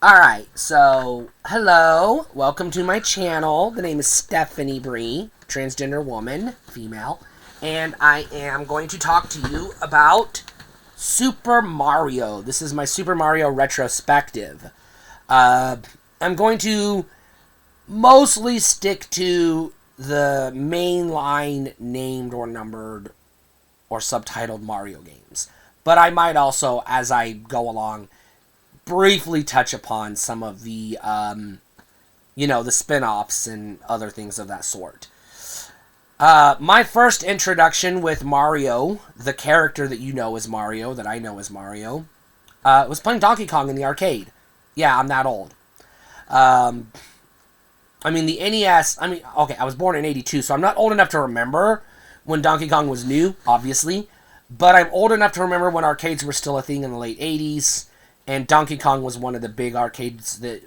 Alright, so, hello, welcome to my channel. The name is Stephanie Bree, transgender woman, female, and I am going to talk to you about Super Mario. This is my Super Mario retrospective. I'm going to mostly stick to the mainline named or numbered or subtitled Mario games, but I might also, as I go along, briefly touch upon some of the, the spin-offs and other things of that sort. My first introduction with Mario, the character that you know as Mario, that I know as Mario, was playing Donkey Kong in the arcade. Yeah, I'm that old. The NES, I was born in 82, so I'm not old enough to remember when Donkey Kong was new, obviously, but I'm old enough to remember when arcades were still a thing in the late 80s, and Donkey Kong was one of the big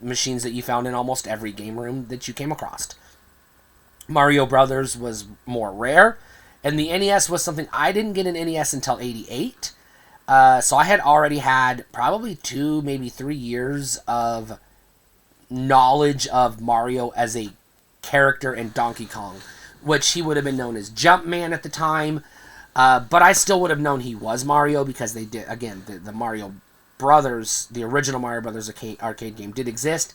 machines that you found in almost every game room that you came across. Mario Brothers was more rare, and the NES was something I didn't get an NES until 88. So I had already had probably 2, maybe 3 years of knowledge of Mario as a character in Donkey Kong, which he would have been known as Jumpman at the time, but I still would have known he was Mario because they did, again, the Mario Brothers, the original Mario Brothers arcade game did exist,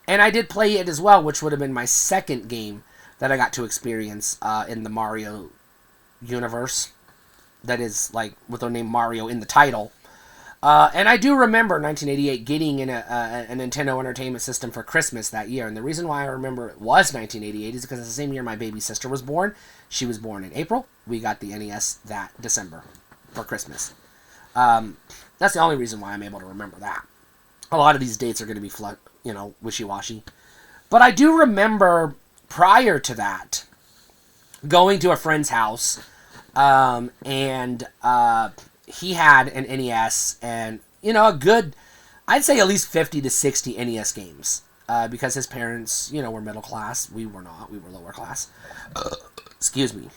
and I did play it as well, which would have been my second game that I got to experience in the Mario universe, that is, like, with the name Mario in the title. And I do remember 1988 getting in a Nintendo Entertainment System for Christmas that year, and the reason why I remember it was 1988 is because it's the same year my baby sister was born. She was born in April. We got the NES that December for Christmas. That's the only reason why I'm able to remember that. A lot of these dates are going to be wishy-washy. But I do remember, prior to that, going to a friend's house, and he had an NES, and, a good, I'd say at least 50 to 60 NES games, because his parents, were middle class. We were not. We were lower class. Excuse me.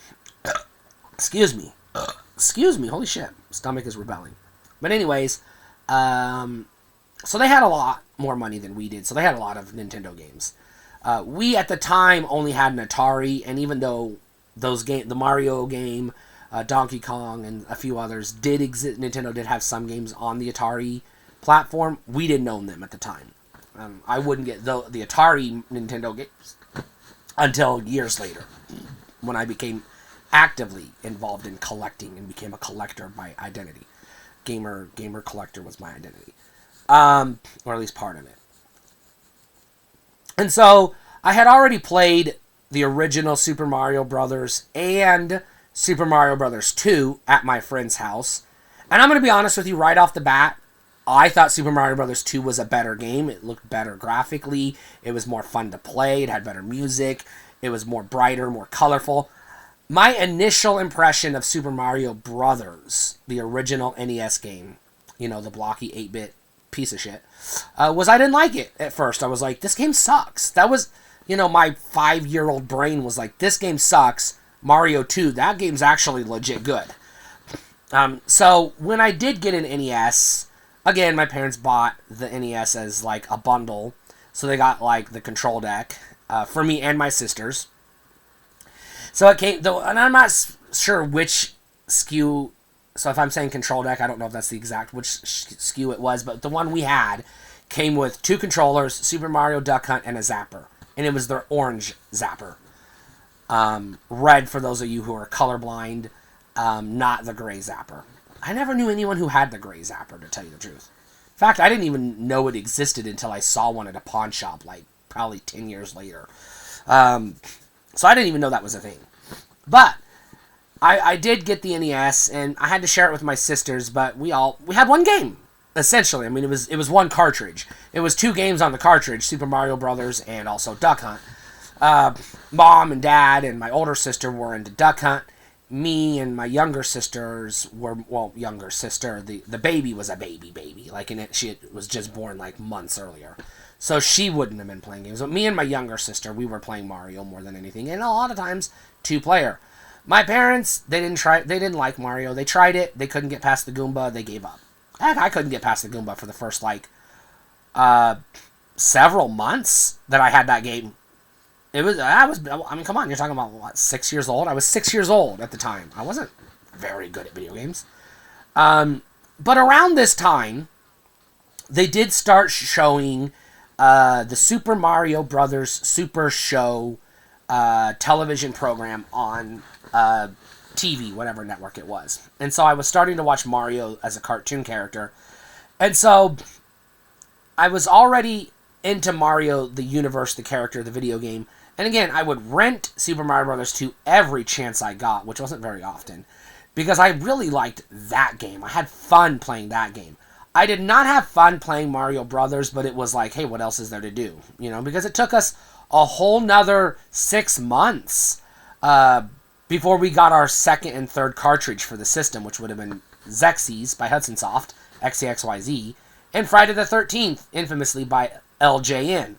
Holy shit. Stomach is rebelling. But anyways, so they had a lot more money than we did, so they had a lot of Nintendo games. We, at the time, only had an Atari, and even though the Mario game, Donkey Kong, and a few others did exist, Nintendo did have some games on the Atari platform, we didn't own them at the time. I wouldn't get the Atari Nintendo games until years later, when I became actively involved in collecting and became a collector by identity. Gamer collector was my identity, or at least part of it. And so I had already played the original Super Mario Brothers and Super Mario Brothers 2 at my friend's house, and I'm going to be honest with you right off the bat, I thought Super Mario Brothers 2 was a better game. It looked better graphically, it was more fun to play, it had better music, it was more brighter, more colorful. My initial impression of Super Mario Brothers, the original NES game, the blocky 8-bit piece of shit, was I didn't like it at first. I was like, this game sucks. That was, my 5-year-old brain was like, this game sucks. Mario 2, that game's actually legit good. So when I did get an NES, again, my parents bought the NES as like a bundle. So they got like the control deck for me and my sisters. So it came, though, and I'm not sure which SKU, so if I'm saying control deck, I don't know if that's the exact which SKU it was, but the one we had came with 2 controllers, Super Mario Duck Hunt, and a zapper. And it was their orange zapper. Red, for those of you who are colorblind, not the gray zapper. I never knew anyone who had the gray zapper, to tell you the truth. In fact, I didn't even know it existed until I saw one at a pawn shop, like, probably 10 years later. So I didn't even know that was a thing. But I did get the NES, and I had to share it with my sisters, but we had one game, essentially. It was one cartridge. It was 2 games on the cartridge, Super Mario Brothers and also Duck Hunt. Mom and Dad and my older sister were into Duck Hunt. Me and my younger sisters were, younger sister, the baby was a baby. Like, she was just born like months earlier. So she wouldn't have been playing games. But me and my younger sister, we were playing Mario more than anything. And a lot of times, 2-player. My parents, they didn't like Mario. They tried it. They couldn't get past the Goomba. They gave up. Heck, I couldn't get past the Goomba for the first, several months that I had that game. I mean, come on, you're talking about, what, 6 years old? I was 6 years old at the time. I wasn't very good at video games. But around this time, they did start showing the Super Mario Brothers Super Show television program on TV, whatever network it was. And so I was starting to watch Mario as a cartoon character. And so I was already into Mario, the universe, the character, the video game. And again, I would rent Super Mario Brothers 2 every chance I got, which wasn't very often, because I really liked that game. I had fun playing that game. I did not have fun playing Mario Brothers, but it was like, hey, what else is there to do? You know, because it took us a whole nother 6 months before we got our second and third cartridge for the system, which would have been Xyz by Hudson Soft, XCXYZ, and Friday the 13th, infamously by LJN.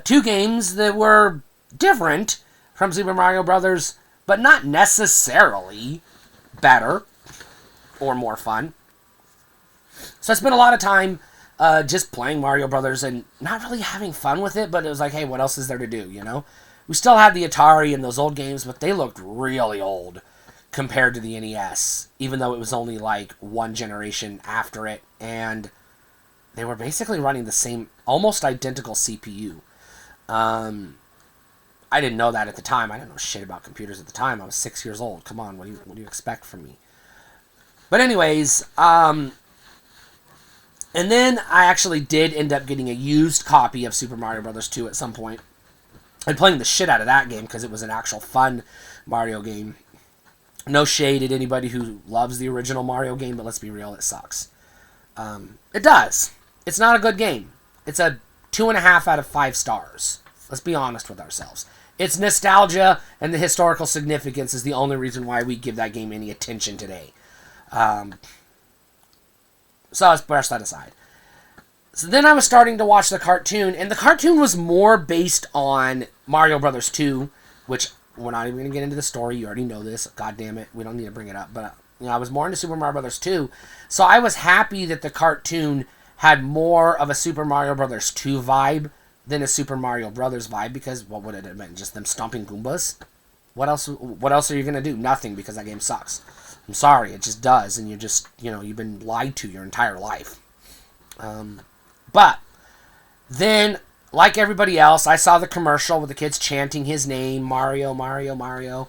2 games that were different from Super Mario Brothers, but not necessarily better or more fun. So I spent a lot of time just playing Mario Brothers and not really having fun with it, but it was like, hey, what else is there to do, you know? We still had the Atari and those old games, but they looked really old compared to the NES, even though it was only like one generation after it, and they were basically running the same, almost identical CPU. I didn't know that at the time. I didn't know shit about computers at the time. I was 6 years old. Come on, what do you expect from me? But anyways, and then I actually did end up getting a used copy of Super Mario Bros. 2 at some point, and playing the shit out of that game because it was an actual fun Mario game. No shade at anybody who loves the original Mario game, but let's be real, it sucks. It does. It's not a good game. It's a 2.5 out of 5 stars. Let's be honest with ourselves. Its nostalgia and the historical significance is the only reason why we give that game any attention today. So let's brush that aside. So then I was starting to watch the cartoon, and the cartoon was more based on Mario Brothers 2, which we're not even going to get into the story. You already know this. God damn it. We don't need to bring it up. But you know, I was more into Super Mario Brothers 2, so I was happy that the cartoon had more of a Super Mario Brothers 2 vibe than a Super Mario Brothers vibe, because what would it have been? Just them stomping Goombas? What else are you going to do? Nothing, because that game sucks. I'm sorry, it just does, and you've been lied to your entire life. But then, like everybody else, I saw the commercial with the kids chanting his name, Mario, Mario, Mario,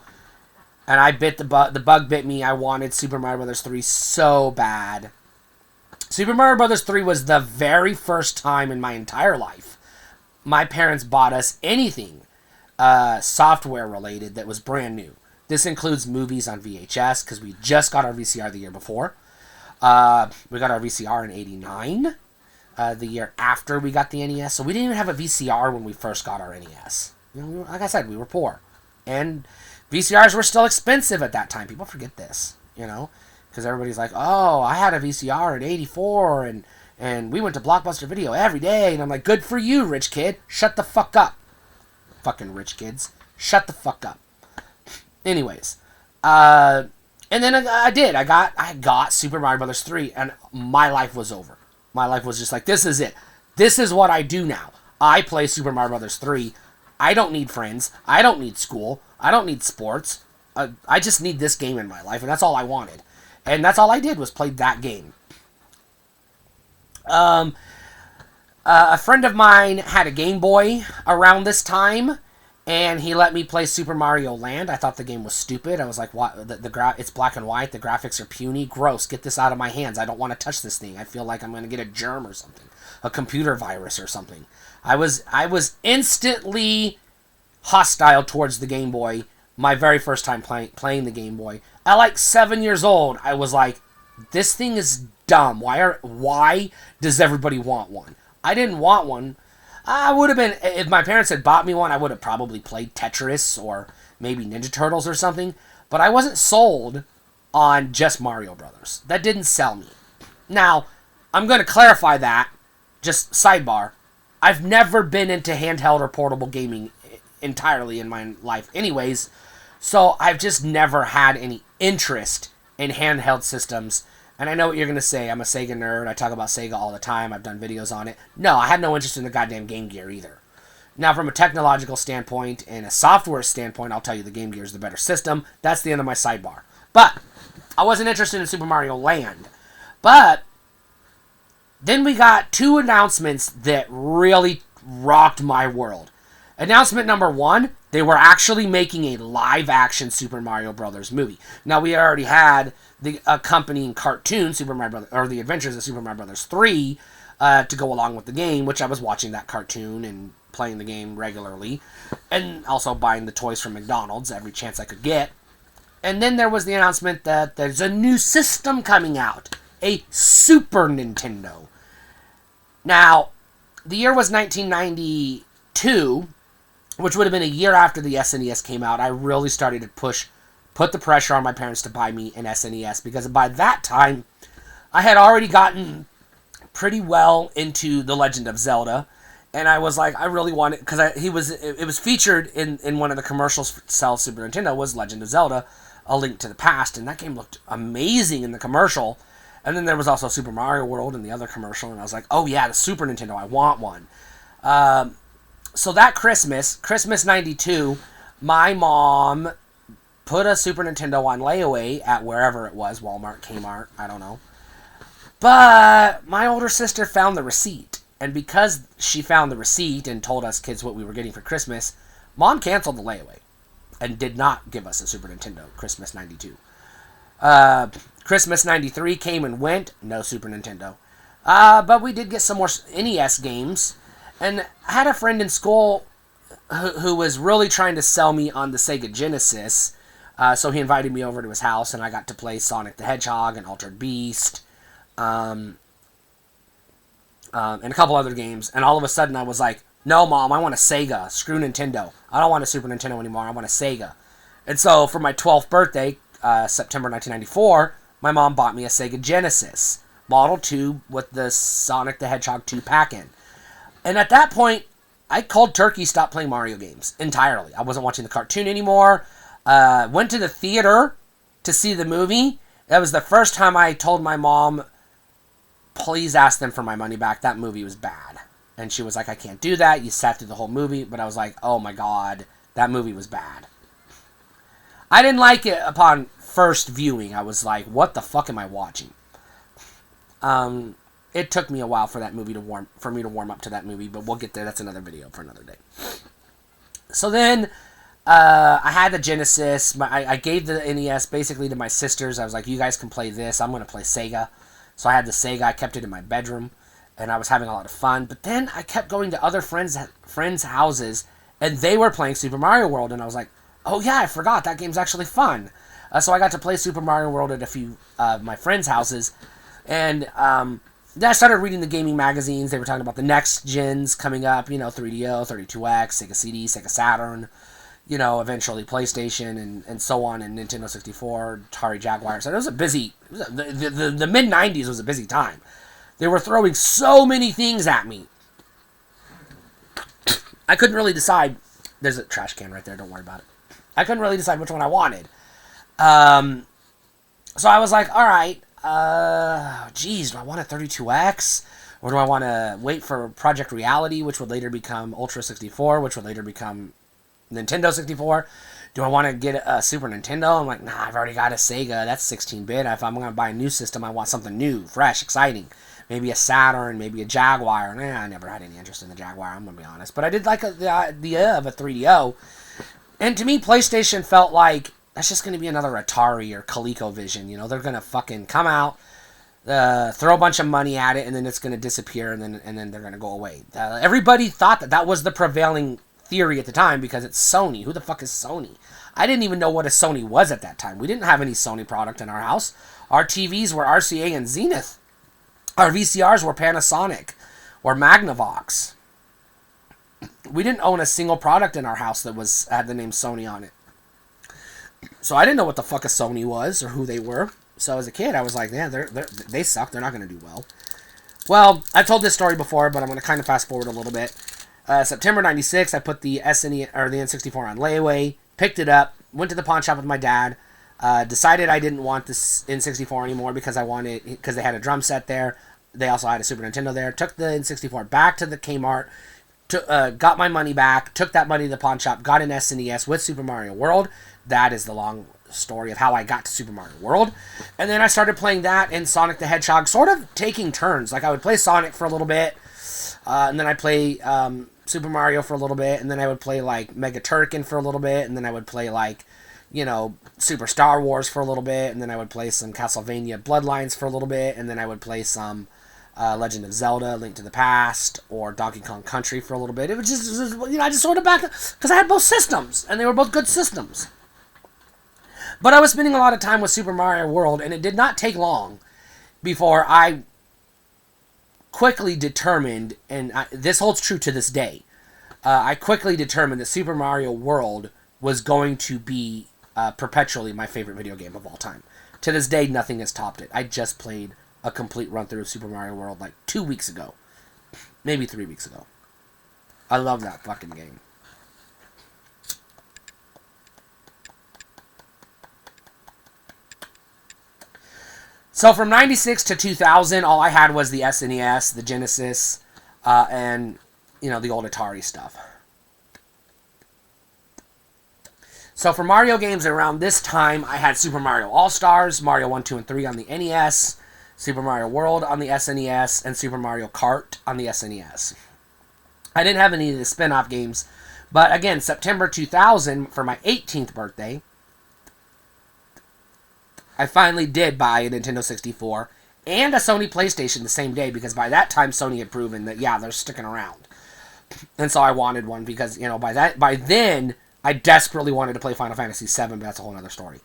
and I bit the bug bit me. I wanted Super Mario Bros. 3 so bad. Super Mario Bros. 3 was the very first time in my entire life my parents bought us anything software related that was brand new. This includes movies on VHS, because we just got our VCR the year before. We got our VCR in '89, the year after we got the NES. So we didn't even have a VCR when we first got our NES. You know, like I said, we were poor. And VCRs were still expensive at that time. People forget this, you know, because everybody's like, oh, I had a VCR in '84, and we went to Blockbuster Video every day. And I'm like, good for you, rich kid. Shut the fuck up. Fucking rich kids. Shut the fuck up. Anyways, and then I did. I got Super Mario Bros. 3, and my life was over. My life was just like, this is it. This is what I do now. I play Super Mario Bros. 3. I don't need friends. I don't need school. I don't need sports. I just need this game in my life, and that's all I wanted. And that's all I did was play that game. A friend of mine had a Game Boy around this time, and he let me play Super Mario Land. I thought the game was stupid. I was like, "What? It's black and white. The graphics are puny. Gross. Get this out of my hands. I don't want to touch this thing. I feel like I'm going to get a germ or something, a computer virus or something." I was instantly hostile towards the Game Boy. My very first time playing the Game Boy. At like 7 years old, I was like, "This thing is dumb. Why does everybody want one?" I didn't want one. I would have been, if my parents had bought me one, I would have probably played Tetris or maybe Ninja Turtles or something. But I wasn't sold on just Mario Brothers. That didn't sell me. Now, I'm going to clarify that. Just sidebar. I've never been into handheld or portable gaming entirely in my life anyways. So I've just never had any interest in handheld systems And I know what you're going to say. I'm a Sega nerd. I talk about Sega all the time. I've done videos on it. No, I had no interest in the goddamn Game Gear either. Now, from a technological standpoint and a software standpoint, I'll tell you the Game Gear is the better system. That's the end of my sidebar. But I wasn't interested in Super Mario Land. But then we got two announcements that really rocked my world. Announcement number one, they were actually making a live-action Super Mario Brothers movie. Now, we already had the accompanying cartoon, Super Mario Brothers, or The Adventures of Super Mario Brothers 3, to go along with the game, which I was watching that cartoon and playing the game regularly, and also buying the toys from McDonald's every chance I could get. And then there was the announcement that there's a new system coming out, a Super Nintendo. Now, the year was 1992, which would have been a year after the SNES came out. I really started to put the pressure on my parents to buy me an SNES, because by that time, I had already gotten pretty well into The Legend of Zelda, and I was like, I really wanted, because it was featured in one of the commercials for sell Super Nintendo, was Legend of Zelda, A Link to the Past, and that game looked amazing in the commercial. And then there was also Super Mario World in the other commercial, and I was like, oh yeah, the Super Nintendo, I want one. So that Christmas 92, my mom put a Super Nintendo on layaway at wherever it was, Walmart, Kmart, I don't know. But my older sister found the receipt. And because she found the receipt and told us kids what we were getting for Christmas, Mom canceled the layaway and did not give us a Super Nintendo Christmas 92. Christmas 93 came and went, no Super Nintendo. But we did get some more NES games. And I had a friend in school who was really trying to sell me on the Sega Genesis. So he invited me over to his house, and I got to play Sonic the Hedgehog and Altered Beast, and a couple other games. And all of a sudden I was like, no, Mom, I want a Sega. Screw Nintendo. I don't want a Super Nintendo anymore. I want a Sega. And so for my 12th birthday, September 1994, my mom bought me a Sega Genesis, Model 2 with the Sonic the Hedgehog 2 pack-in. And at that point, I cold turkey stopped playing Mario games entirely. I wasn't watching the cartoon anymore. Went to the theater to see the movie. That was the first time I told my mom, please ask them for my money back. That movie was bad. And she was like, I can't do that. You sat through the whole movie. But I was like, oh my God, that movie was bad. I didn't like it upon first viewing. I was like, what the fuck am I watching? It took me a while for me to warm up to that movie, but we'll get there. That's another video for another day. So then, I had the Genesis. I gave the NES basically to my sisters. I was like, you guys can play this. I'm going to play Sega. So I had the Sega. I kept it in my bedroom, and I was having a lot of fun. But then I kept going to other friends' houses, and they were playing Super Mario World, and I was like, oh yeah, I forgot. That game's actually fun. So I got to play Super Mario World at a few of my friends' houses, and then I started reading the gaming magazines. They were talking about the next gens coming up, 3DO, 32X, Sega CD, Sega Saturn, eventually PlayStation, and so on, and Nintendo 64, Atari Jaguar. So it was the mid-90s was a busy time. They were throwing so many things at me. I couldn't really decide. There's a trash can right there, don't worry about it. I couldn't really decide which one I wanted. So I was like, all right, geez, do I want a 32X? Or do I want to wait for Project Reality, which would later become Ultra 64, which would later become Nintendo 64? Do I want to get a Super Nintendo? I'm like, nah, I've already got a Sega. That's 16-bit. If I'm going to buy a new system, I want something new, fresh, exciting. Maybe a Saturn, maybe a Jaguar. I never had any interest in the Jaguar, I'm going to be honest. But I did like the idea of a 3DO. And to me, PlayStation felt like that's just going to be another Atari or ColecoVision. They're going to fucking come out, throw a bunch of money at it, and then it's going to disappear, and then they're going to go away. Everybody thought that was the prevailing theory at the time because it's Sony. Who the fuck is Sony? I didn't even know what a Sony was at that time. We didn't have any Sony product in our house. Our TVs were RCA and Zenith. Our VCRs were Panasonic or Magnavox. We didn't own a single product in our house that had the name Sony on it. So I didn't know what the fuck a Sony was or who they were. So as a kid, I was like, yeah, they suck. They're not going to do well. Well, I've told this story before, but I'm going to kind of fast forward a little bit. September 96, I put the SNE or the N64 on layaway, picked it up, went to the pawn shop with my dad, Decided I didn't want this N64 anymore because because they had a drum set there. They also had a Super Nintendo there. Took the N64 back to the Kmart, got my money back, took that money to the pawn shop, got an SNES with Super Mario World. That is the long story of how I got to Super Mario World. And then I started playing that and Sonic the Hedgehog, sort of taking turns. Like I would play Sonic for a little bit, and then I'd play Super Mario for a little bit, and then I would play like Mega Turrican for a little bit, and then I would play like, Super Star Wars for a little bit, and then I would play some Castlevania Bloodlines for a little bit, and then I would play some Legend of Zelda, Link to the Past, or Donkey Kong Country for a little bit. It was just I just sort of back, because I had both systems, and they were both good systems. But I was spending a lot of time with Super Mario World, and it did not take long before I quickly determined, and this holds true to this day, I quickly determined that Super Mario World was going to be perpetually my favorite video game of all time. To this day, nothing has topped it. I just played a complete run-through of Super Mario World like 2 weeks ago. Maybe 3 weeks ago. I love that fucking game. So from 96 to 2000, all I had was the SNES, the Genesis, and, the old Atari stuff. So for Mario games around this time, I had Super Mario All-Stars, Mario 1, 2, and 3 on the NES, Super Mario World on the SNES, and Super Mario Kart on the SNES. I didn't have any of the spin-off games, but again, September 2000, for my 18th birthday, I finally did buy a Nintendo 64 and a Sony PlayStation the same day, because by that time Sony had proven that, they're sticking around. And so I wanted one because, by then, I desperately wanted to play Final Fantasy VII, but that's a whole other story.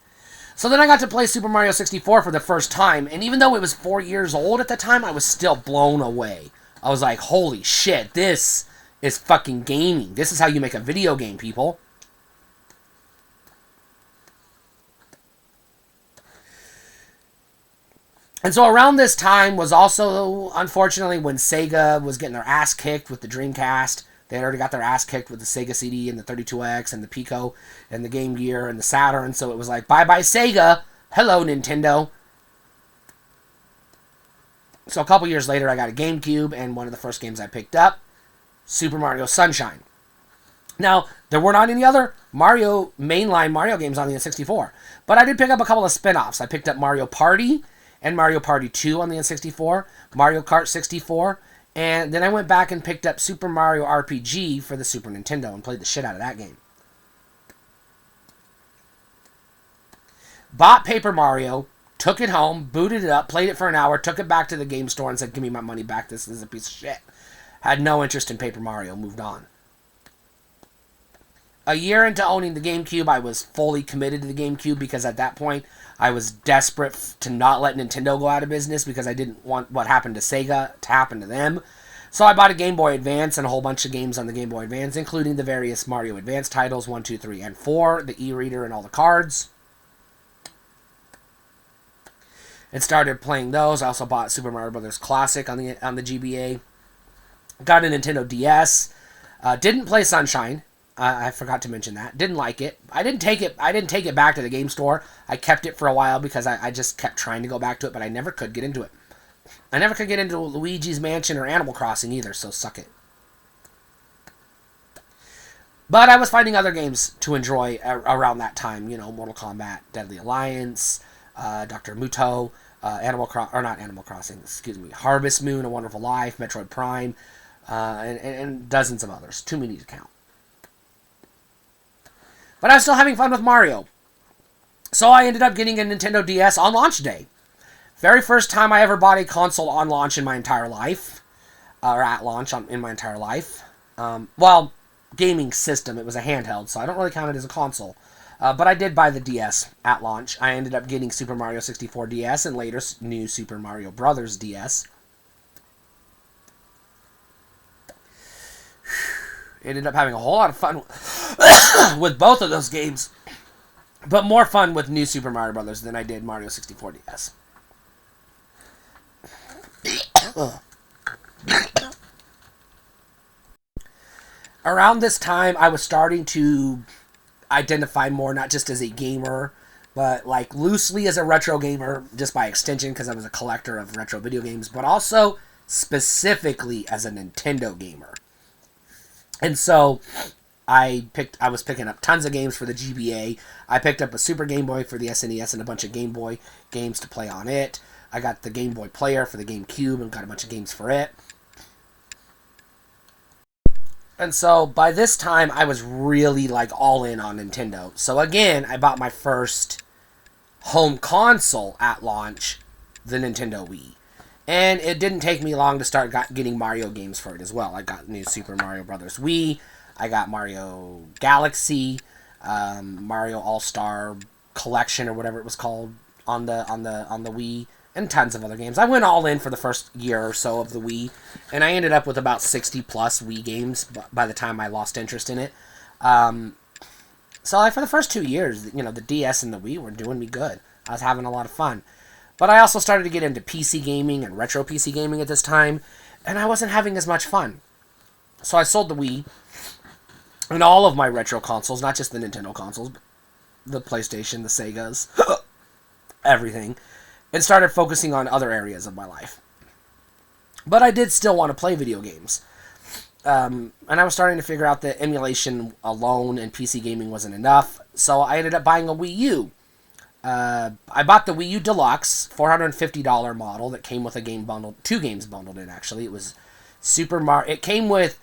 So then I got to play Super Mario 64 for the first time, and even though it was 4 years old at the time, I was still blown away. I was like, holy shit, this is fucking gaming. This is how you make a video game, people. And so around this time was also, unfortunately, when Sega was getting their ass kicked with the Dreamcast. They had already got their ass kicked with the Sega CD and the 32X and the Pico and the Game Gear and the Saturn. So it was like, bye-bye Sega. Hello, Nintendo. So a couple years later, I got a GameCube, and one of the first games I picked up, Super Mario Sunshine. Now, there were not any other mainline Mario games on the N64, but I did pick up a couple of spin-offs. I picked up Mario Party and Mario Party 2 on the N64, Mario Kart 64, and then I went back and picked up Super Mario RPG for the Super Nintendo and played the shit out of that game. Bought Paper Mario, took it home, booted it up, played it for an hour, took it back to the game store and said, give me my money back, this is a piece of shit. Had no interest in Paper Mario, moved on. A year into owning the GameCube, I was fully committed to the GameCube because at that point, I was desperate to not let Nintendo go out of business because I didn't want what happened to Sega to happen to them. So I bought a Game Boy Advance and a whole bunch of games on the Game Boy Advance, including the various Mario Advance titles, 1, 2, 3, and 4, the e-reader and all the cards. And started playing those. I also bought Super Mario Bros. Classic on the GBA. Got a Nintendo DS. Didn't play Sunshine. I forgot to mention that. Didn't like it. I didn't take it back to the game store. I kept it for a while because I just kept trying to go back to it, but I never could get into it. I never could get into Luigi's Mansion or Animal Crossing either, so suck it. But I was finding other games to enjoy around that time. Mortal Kombat, Deadly Alliance, Dr. Muto, Harvest Moon, A Wonderful Life, Metroid Prime, and dozens of others. Too many to count. But I was still having fun with Mario. So I ended up getting a Nintendo DS on launch day. Very first time I ever bought a console on launch in my entire life. Or at launch in my entire life. Gaming system. It was a handheld, so I don't really count it as a console. But I did buy the DS at launch. I ended up getting Super Mario 64 DS and later new Super Mario Bros. DS. Ended up having a whole lot of fun with both of those games. But more fun with new Super Mario Bros. Than I did Mario 64 DS. Around this time, I was starting to identify more not just as a gamer, but like loosely as a retro gamer, just by extension, because I was a collector of retro video games, but also specifically as a Nintendo gamer. And so I was picking up tons of games for the GBA. I picked up a Super Game Boy for the SNES and a bunch of Game Boy games to play on it. I got the Game Boy Player for the GameCube and got a bunch of games for it. And so by this time, I was really like all in on Nintendo. So again, I bought my first home console at launch, the Nintendo Wii. And it didn't take me long to start getting Mario games for it as well. I got new Super Mario Brothers Wii. I got Mario Galaxy, Mario All-Star Collection or whatever it was called on the Wii, and tons of other games. I went all in for the first year or so of the Wii, and I ended up with about 60 plus Wii games by the time I lost interest in it. So like for the first 2 years, the DS and the Wii were doing me good. I was having a lot of fun. But I also started to get into PC gaming and retro PC gaming at this time, and I wasn't having as much fun. So I sold the Wii and all of my retro consoles, not just the Nintendo consoles, but the PlayStation, the Segas, everything, and started focusing on other areas of my life. But I did still want to play video games. And I was starting to figure out that emulation alone and PC gaming wasn't enough, so I ended up buying a Wii U. I bought the Wii U Deluxe, $450 model that came with a game bundle, 2 games bundled in actually. It was it came with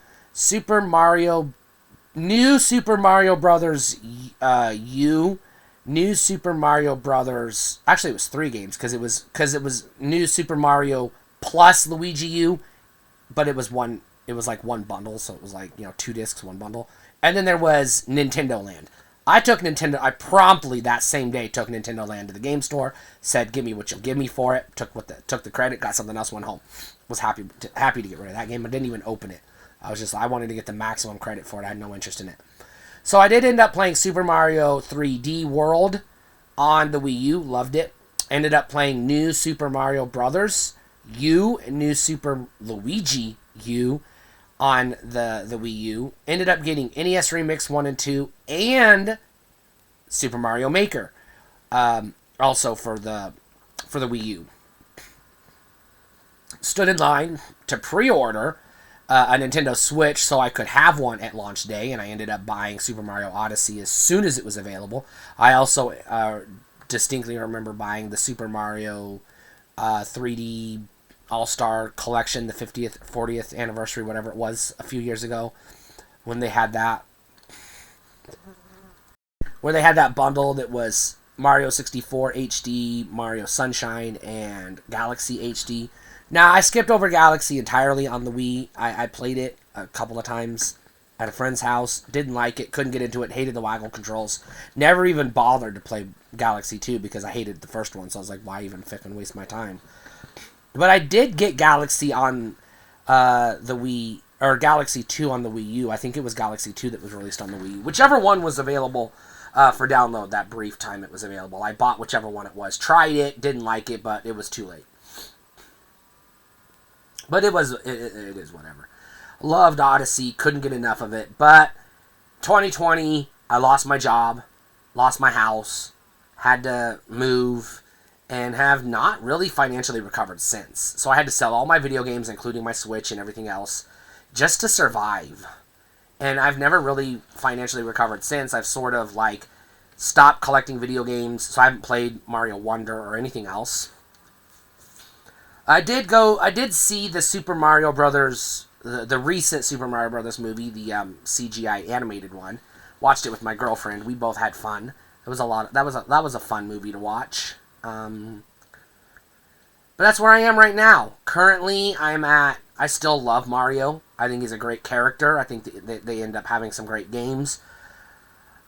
New Super Mario Brothers U, New Super Mario Brothers. Actually, it was 3 games because it was New Super Mario plus Luigi U, but it was one. It was like one bundle, so it was like 2 discs, 1 bundle. And then there was Nintendo Land. I promptly that same day took Nintendo Land to the game store, said, "Give me what you'll give me for it." Took the credit, got something else, went home. Was happy to get rid of that game, but didn't even open it. I wanted to get the maximum credit for it. I had no interest in it. So I did end up playing Super Mario 3D World on the Wii U. Loved it. Ended up playing New Super Mario Brothers U and New Super Luigi U on the Wii U. Ended up getting NES Remix 1 and 2 and Super Mario Maker. Also for the Wii U. Stood in line to pre-order a Nintendo Switch so I could have one at launch day, and I ended up buying Super Mario Odyssey as soon as it was available. I also distinctly remember buying the Super Mario 3D All-Star Collection, the 50th, 40th anniversary, whatever it was, a few years ago, when they had that. Where they had that bundle that was Mario 64 HD, Mario Sunshine, and Galaxy HD. Now, I skipped over Galaxy entirely on the Wii. I played it a couple of times at a friend's house. Didn't like it. Couldn't get into it. Hated the waggle controls. Never even bothered to play Galaxy 2 because I hated the first one. So I was like, why even fucking waste my time? But I did get Galaxy on the Wii, or Galaxy 2 on the Wii U. I think it was Galaxy 2 that was released on the Wii U. Whichever one was available for download that brief time it was available. I bought whichever one it was. Tried it. Didn't like it, but it was too late. But it is whatever. Loved Odyssey, couldn't get enough of it. But 2020, I lost my job, lost my house, had to move, and have not really financially recovered since. So I had to sell all my video games, including my Switch and everything else, just to survive. And I've never really financially recovered since. I've sort of stopped collecting video games, so I haven't played Mario Wonder or anything else. I did see the Super Mario Brothers, the recent Super Mario Brothers movie, the CGI animated one. Watched it with my girlfriend. We both had fun. It was that was a fun movie to watch. But that's where I am right now. Currently, I still love Mario. I think he's a great character. I think they end up having some great games.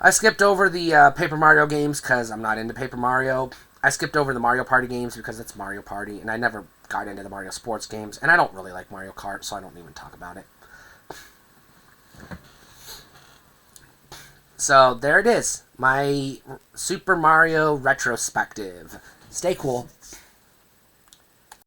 I skipped over the Paper Mario games because I'm not into Paper Mario. I skipped over the Mario Party games because it's Mario Party, and I never got into the Mario Sports games, and I don't really like Mario Kart, so I don't even talk about it. So there it is, my Super Mario retrospective. Stay cool.